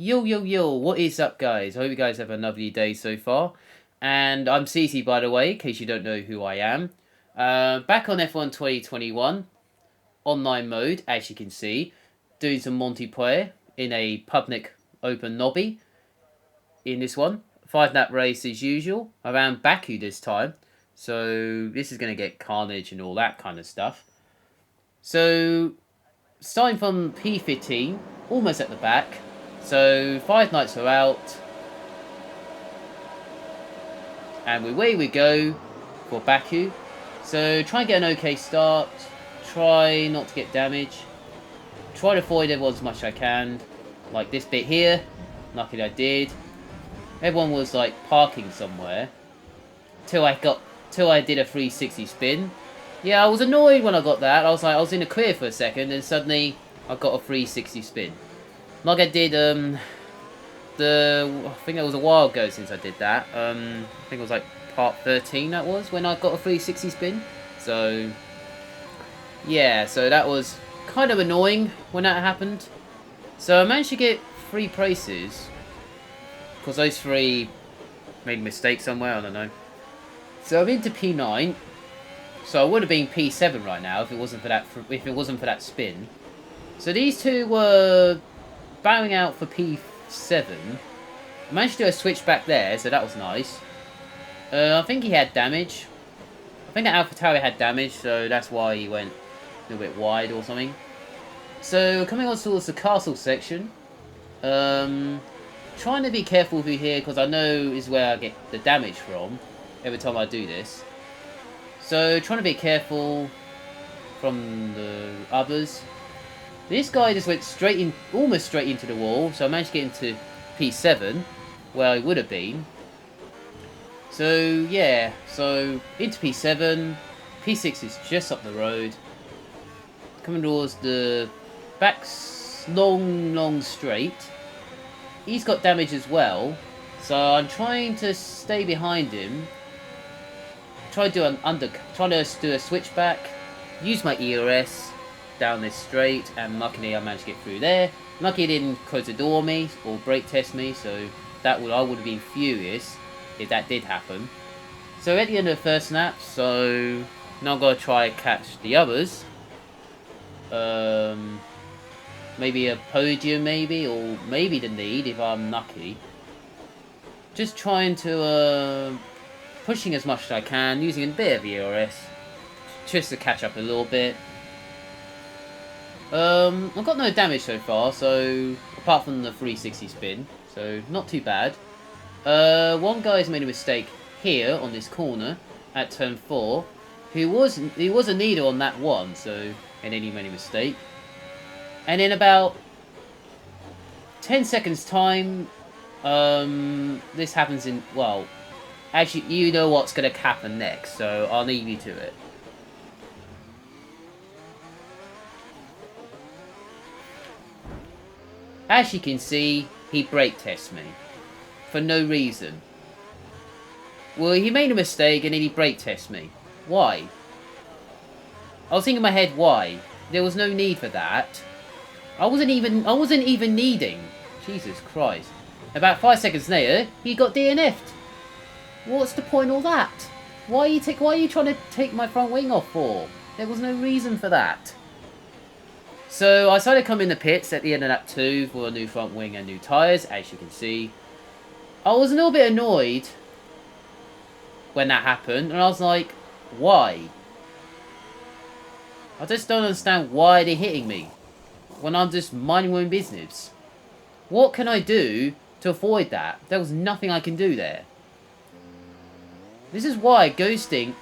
Yo, yo, yo, what is up, guys? I hope you guys have a lovely day so far. And I'm Cc, by the way, in case you don't know who I am. Back on F1 2021, online mode, as you can see, doing some multiplayer in a public open lobby in this one. 5 lap race as usual, around Baku this time. So this is going to get carnage and all that kind of stuff. So, starting from P15, almost at the back. So 5 nights are out. And away we go for Baku. So try and get an okay start. Try not to get damage. Try to avoid everyone as much as I can. Like this bit here. Luckily I did. Everyone was like parking somewhere. Till I did a 360 spin. Yeah, I was annoyed when I got that. I was in a clear for a second and suddenly I got a 360 spin. Like I did I think it was a while ago since I did that. I think it was like part 13 that was when I got a 360 spin. So yeah, so that was kind of annoying when that happened. So I managed to get 3 places because those 3 made a mistake somewhere. I don't know. So I'm into P9. So I would have been P7 right now if it wasn't for that spin. So these 2 were bowing out for P7. I managed to do a switch back there, so that was nice. I think he had damage. I think that Alpha Tower had damage, so that's why he went a little bit wide or something. So coming on towards the castle section. Trying to be careful through here because I know is where I get the damage from every time I do this. So trying to be careful from the others. This guy just went almost straight into the wall, so I managed to get into P7, where I would have been. So yeah, so into P7, P6 is just up the road. Coming towards the back long straight. He's got damage as well, so I'm trying to stay behind him. Try to do a switchback. Use my ERS down this straight, and luckily I managed to get through there. Lucky it didn't close the door on me or brake test me, so I would have been furious if that did happen. So at the end of the first lap, so now I'm gonna try and catch the others. Maybe a podium, or maybe the lead if I'm lucky. Just trying to pushing as much as I can, using a bit of ERS just to catch up a little bit. I've got no damage so far, so apart from the 360 spin, so not too bad. One guy's made a mistake here on this corner at turn 4. He was a leader on that one, so and then he made a mistake. And in about 10 seconds time, this happens in, well, actually you know what's gonna happen next, so I'll leave you to it. As you can see, he brake tests me. For no reason. Well, he made a mistake and then he brake tests me. Why? I was thinking in my head, why? There was no need for that. I wasn't even needing. Jesus Christ. About 5 seconds later, he got DNF'd. What's the point of all that? Why are you trying to take my front wing off for? There was no reason for that. So I decided to come in the pits at the end of lap 2 for a new front wing and new tyres, as you can see. I was a little bit annoyed when that happened, and I was like, why? I just don't understand why they're hitting me when I'm just minding my own business. What can I do to avoid that? There was nothing I can do there. This is why ghosting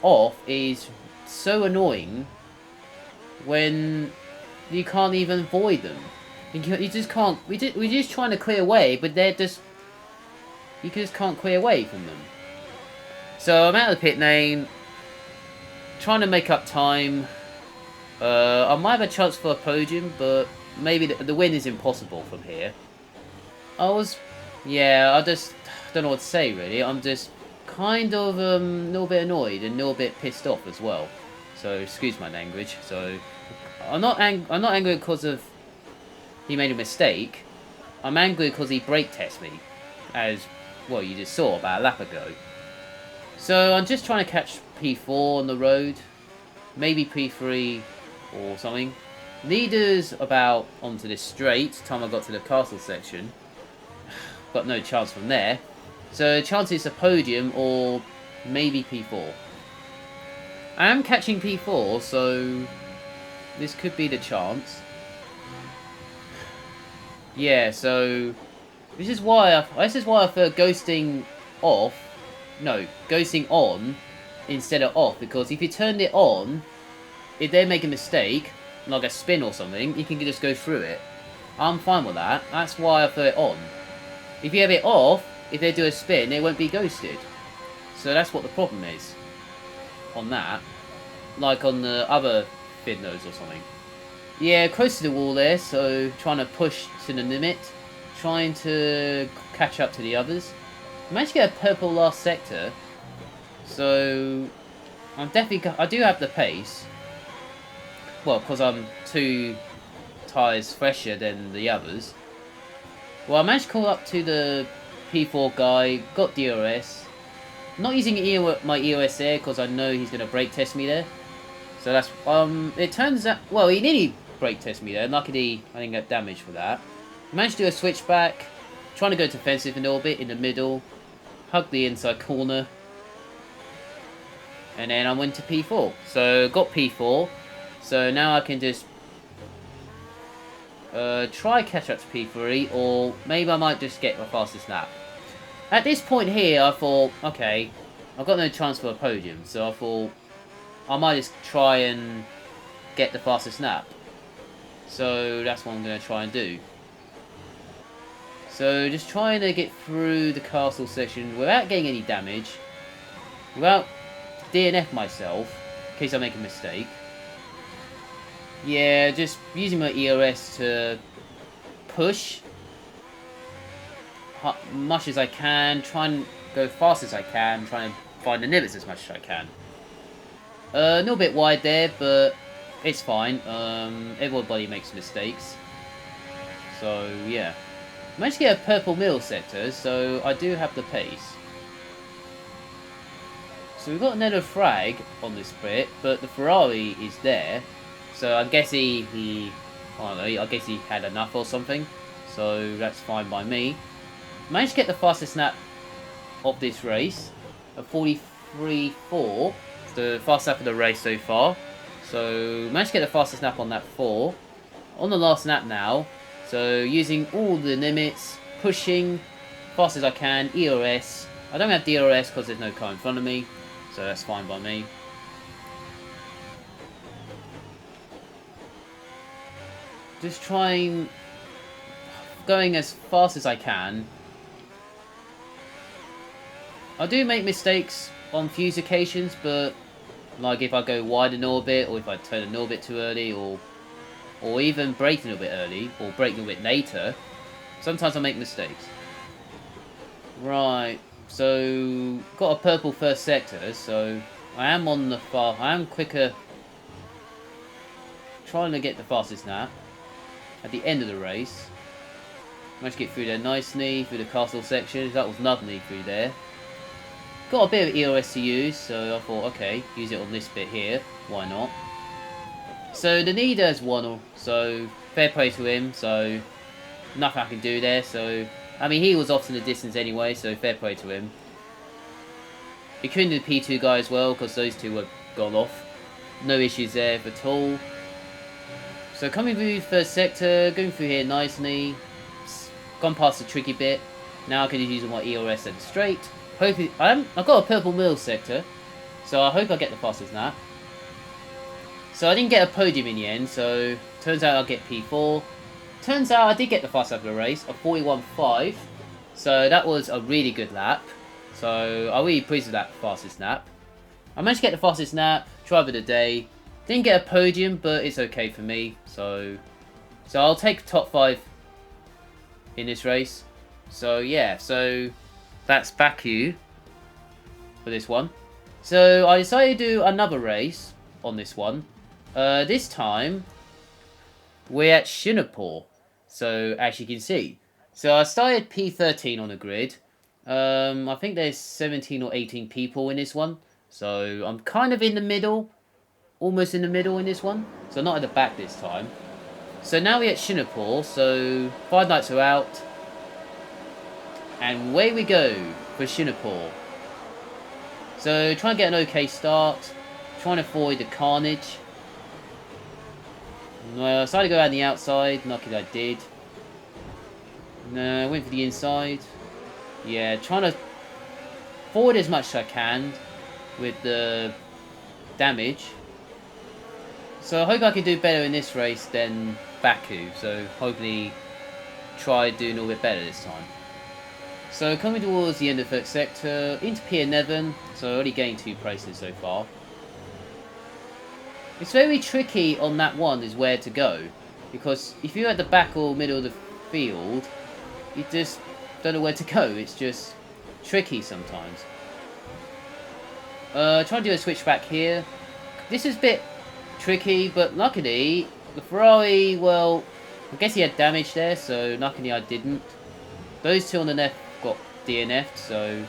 off is so annoying when you can't even avoid them. You just can't. We're just trying to clear away, but they're just. You just can't clear away from them. So I'm out of the pit lane, trying to make up time. I might have a chance for a podium, but maybe the win is impossible from here. I just don't know what to say really. I'm just kind of a little bit annoyed and a little bit pissed off as well. So excuse my language. So I'm not angry because of he made a mistake. I'm angry because he brake tested me, as, well, you just saw about a lap ago. So I'm just trying to catch P4 on the road, maybe P3 or something. Leaders about onto this straight, time I got to the castle section. Got no chance from there. So chance is a podium or maybe P4. I am catching P4, so this could be the chance. Yeah, so this is why I prefer ghosting off. No, ghosting on instead of off, because if you turned it on, if they make a mistake, like a spin or something, you can just go through it. I'm fine with that. That's why I put it on. If you have it off, if they do a spin, they won't be ghosted. So that's what the problem is on that. Like on the other Fidnos or something. Yeah, close to the wall there, so trying to push to the limit. Trying to catch up to the others. I managed to get a purple last sector. So I'm definitely... I do have the pace. Well, because I'm 2 tyres fresher than the others. Well, I managed to call up to the P4 guy, got DRS. Not using my EOS there because I know he's going to brake test me there. So that's... it turns out... Well, he nearly brake test me there. Luckily, I didn't get damaged for that. Managed to do a switchback. Trying to go defensive a little bit in the middle. Hug the inside corner. And then I went to P4. So, got P4. So now I can just try catch up to P3, or maybe I might just get my fastest lap. At this point here, I thought, okay, I've got no chance for a podium, so I thought I might just try and get the fastest lap. So that's what I'm going to try and do. So just trying to get through the castle section without getting any damage, without DNF myself, in case I make a mistake. Yeah, just using my EOS to push much as I can, try and go fast as I can, try and find the limits as much as I can. A little bit wide there, but it's fine. Everybody makes mistakes. So, yeah. Managed to get a purple middle sector, so I do have the pace. So we've got another frag on this bit, but the Ferrari is there. So I guess I don't know, I guess he had enough or something. So that's fine by me. Managed to get the fastest lap of this race. A 43.4. It's the fastest lap of the race so far. So managed to get the fastest lap on that 4. On the last lap now. So using all the limits. Pushing. Fast as I can. EOS. I don't have DRS because there's no car in front of me. So that's fine by me. Just trying, going as fast as I can. I do make mistakes on few occasions, but like if I go wide in orbit, or if I turn a little bit too early, or even brake a little bit early, or brake a little bit later, sometimes I make mistakes. Right, so got a purple first sector, so I am on the I am quicker, trying to get the fastest lap. At the end of the race, managed to get through there nicely, through the castle section. That was lovely through there. Got a bit of EOS to use, so I thought, okay, use it on this bit here. Why not? So the leader has won, so fair play to him. So nothing I can do there. So I mean, he was off in the distance anyway, so fair play to him. He couldn't do the P2 guy as well because those two were gone off. No issues there at all. So coming through first sector, going through here nicely, gone past the tricky bit. Now I can just use my EOS at the straight. Hopefully, I've got a purple middle sector, so I hope I get the fastest lap. So I didn't get a podium in the end, so turns out I'll get P4. Turns out I did get the fastest lap of the race, a 41.5. So that was a really good lap. So I'm really pleased with that fastest lap. I managed to get the fastest lap, driver of the day. Didn't get a podium, but it's okay for me. So I'll take top 5 in this race. So yeah, so that's Baku for this one. So I decided to do another race on this one. This time we're at Singapore. So as you can see, So I started P13 on the grid. I think there's 17 or 18 people in this one. So I'm kind of in the middle. Almost in the middle in this one. So not at the back this time. So now we're at Singapore. So 5 knights are out. And away we go for Singapore. So try and get an okay start. Trying to avoid the carnage. Well, I decided to go around the outside. Luckily I did. No, I went for the inside. Yeah, trying to forward as much as I can with the damage. So I hope I can do better in this race than Baku. So hopefully try doing a little bit better this time. So coming towards the end of the third sector, into P11. So I already gained 2 places so far. It's very tricky on that one is where to go. Because if you're at the back or middle of the field, you just don't know where to go. It's just tricky sometimes. Try to do a switch back here. This is a bit tricky, but luckily the Ferrari, well, I guess he had damage there, so luckily I didn't. Those 2 on the left got DNF'd, so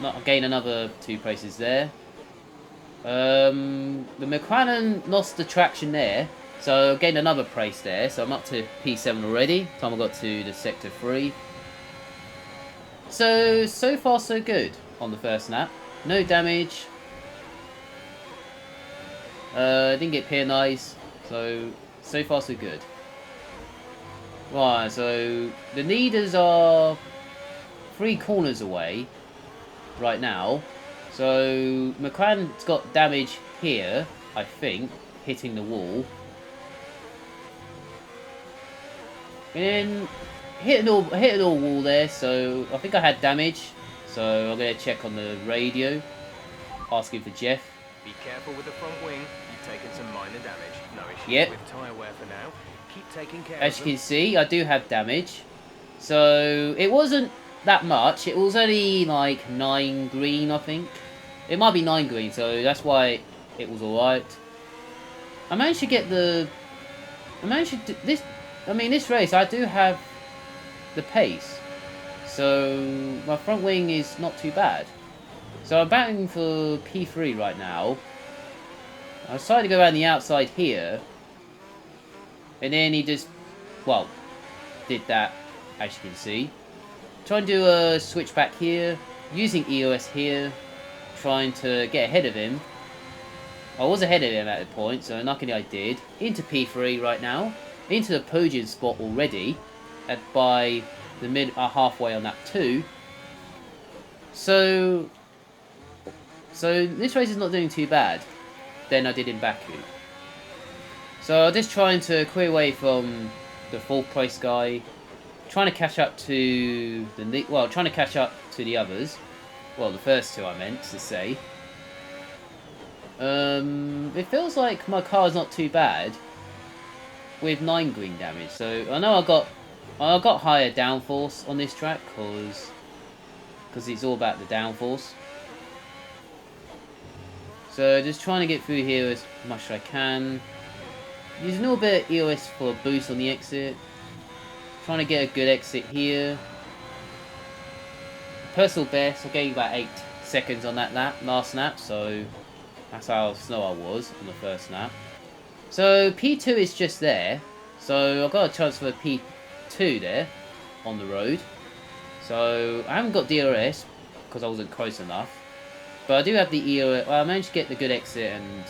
I gained another 2 places there. The McLaren lost the traction there, so I gained another place there, so I'm up to P7 already. Time I got to the sector 3. So far so good on the first lap. No damage. Didn't get penalised, so far so good. Right, so the leaders are 3 corners away right now. So McLaren's got damage here, I think, hitting the wall. And then hit an all wall there, so I think I had damage. So I'm going to check on the radio, asking for Jeff. Be careful with the front wing. You've taken some minor damage. No issue with tyre wear for now. Keep taking care As you can see, I do have damage. So it wasn't that much. It was only like 9 green, I think. It might be 9 green, so that's why it was alright. I managed to get the... this race, I do have the pace. So my front wing is not too bad. So I'm batting for P3 right now. I decided to go around the outside here. And then he just, well, did that, as you can see. Trying to do a switch back here. Using EOS here. Trying to get ahead of him. I was ahead of him at the point, so luckily I did. Into P3 right now. Into the podium spot already. By the halfway on lap 2. So this race is not doing too bad than I did in Baku. So I'm just trying to clear away from the 4th place guy. Trying to catch up to the others. Well, the first 2 I meant to say. It feels like my car is not too bad with 9 green damage. So I know I got higher downforce on this track because it's all about the downforce. So just trying to get through here as much as I can. Using a little bit of EOS for a boost on the exit. Trying to get a good exit here. Personal best, I gave about 8 seconds on that last lap, so that's how slow I was on the first lap. So P2 is just there, so I've got a chance for P2 there on the road. So I haven't got DRS because I wasn't close enough, but I do have the EOS. Well, I managed to get the good exit and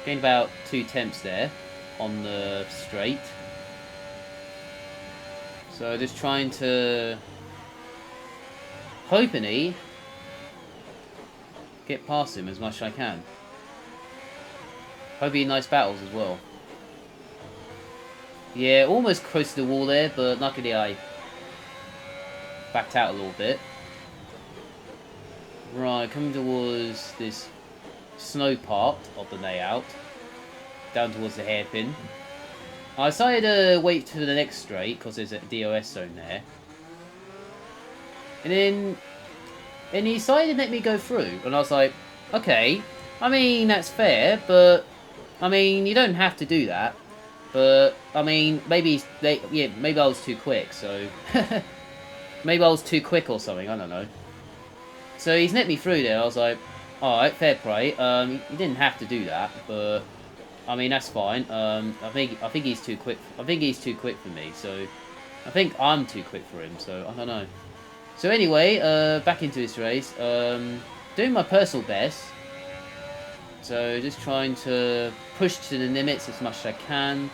gained about 2 temps there on the straight. So just trying to hopefully get past him as much as I can. Hopefully nice battles as well. Yeah, almost close to the wall there, but luckily I backed out a little bit. Right, coming towards this snow part of the layout. Down towards the hairpin. I decided to wait for the next straight because there's a DOS zone there. And then he decided to let me go through. And I was like, okay, I mean, that's fair, but I mean, you don't have to do that. But I mean, maybe maybe I was too quick. So maybe I was too quick or something. I don't know. So he's net me through there. I was like, all right, fair play. You didn't have to do that, but I mean that's fine. I think he's too quick. I think he's too quick for me. So I think I'm too quick for him. So I don't know. So anyway, back into this race. Doing my personal best. So just trying to push to the limits as much as I can.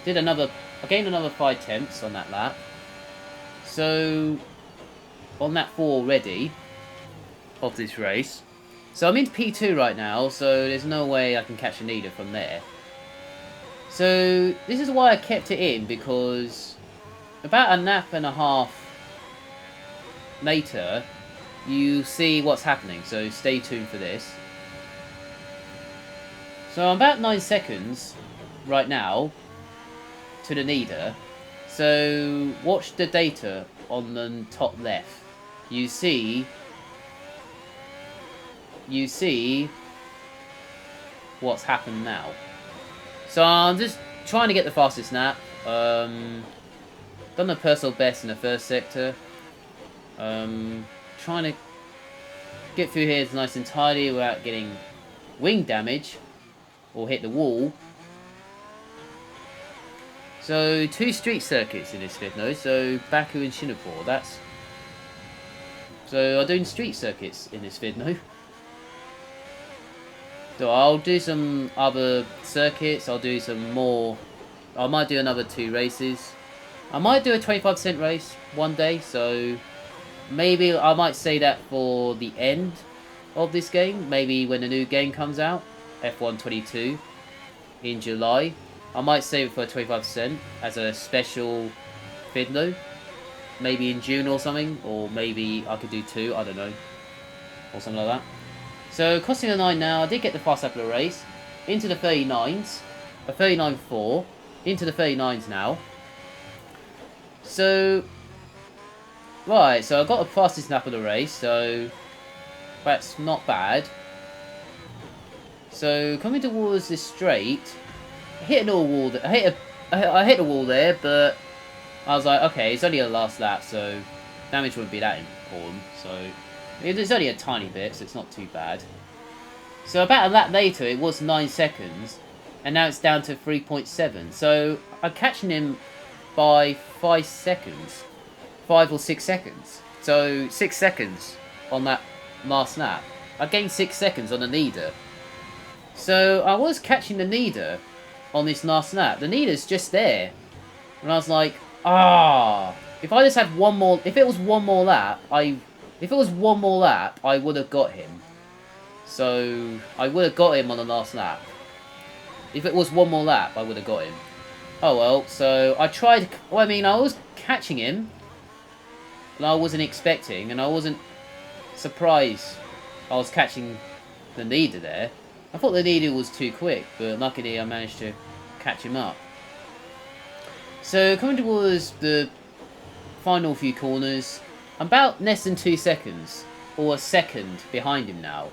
I gained another 5 tenths on that lap. So on that 4 already of this race. So I'm into P2 right now, so there's no way I can catch a leader from there. So this is why I kept it in, because about a lap and a half later, you see what's happening. So stay tuned for this. So I'm about 9 seconds right now to the leader. So watch the data on the top left. You see what's happened now. So I'm just trying to get the fastest lap. Done the personal best in the first sector. Trying to get through here nice and tidy without getting wing damage or hit the wall. So 2 street circuits in this video. So Baku and Singapore. So I'm doing street circuits in this video. So I'll do some other circuits. I'll do some more. I might do another 2 races. I might do a 25% race one day. So maybe I might say that for the end of this game. Maybe when the new game comes out, F1 22 in July. I might save it for 25% as a special video. Maybe in June or something. Or maybe I could do 2. I don't know. Or something like that. So, crossing the 9 now, I did get the fast lap of the race. Into the 39s. A 39.4. Into the 39s now. So, right, so I got the fastest lap of the race, so that's not bad. So, coming towards this straight, I hit a wall there, but I was like, okay, it's only a last lap, so damage wouldn't be that important, so it's only a tiny bit, so it's not too bad. So about a lap later, it was 9 seconds, and now it's down to 3.7. So I'm catching him by 5 seconds. 5 or 6 seconds. So 6 seconds on that last lap. I gained 6 seconds on the leader. So I was catching the leader on this last lap. The leader's just there. And I was like, if I just had one more, if it was one more lap, I would have got him. So I would have got him on the last lap. If it was one more lap, I would have got him. Oh well, so I tried, well, I mean, I was catching him, and I wasn't expecting, and I wasn't surprised I was catching the leader there. I thought the leader was too quick, but luckily I managed to catch him up. So coming towards the final few corners, I'm about less than 2 seconds, or a second behind him now.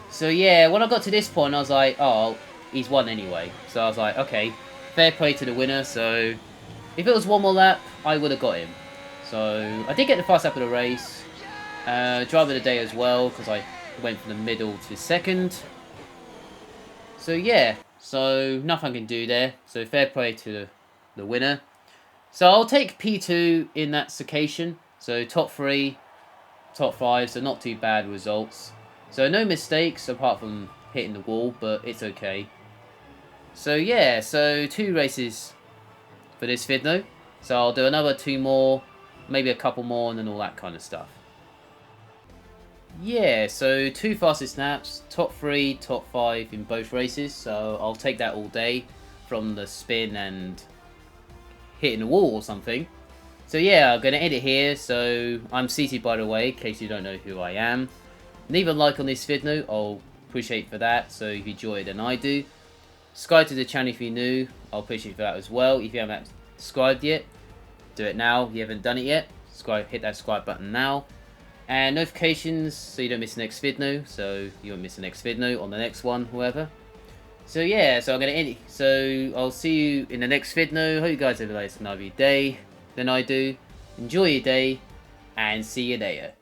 So yeah, when I got to this point, I was like, oh, he's won anyway. So I was like, okay, fair play to the winner. So if it was one more lap, I would have got him. So I did get the fast lap of the race. Driver of the day as well, because I went from the middle to second. So yeah, so nothing I can do there. So fair play to the winner. So I'll take P2 in that occasion. So top 3, top 5, so not too bad results. So no mistakes apart from hitting the wall, but it's okay. So yeah, so 2 races for this video. So I'll do another 2 more, maybe a couple more, and then all that kind of stuff. Yeah, so 2 fastest laps, top 3, top 5 in both races. So I'll take that all day from the spin and hitting the wall or something. So yeah, I'm going to end it here. So I'm CC, by the way, in case you don't know who I am. Leave a like on this video, I'll appreciate for that. So if you enjoy it, then I do. Subscribe to the channel if you're new, I'll appreciate for that as well. If you haven't subscribed yet, do it now. If you haven't done it yet, hit that subscribe button now. And notifications so you don't miss the next video, so you won't miss the next video on the next one, whoever. So yeah, so I'm gonna end it. So I'll see you in the next video. Hope you guys have a nice day than I do. Enjoy your day, and see you later.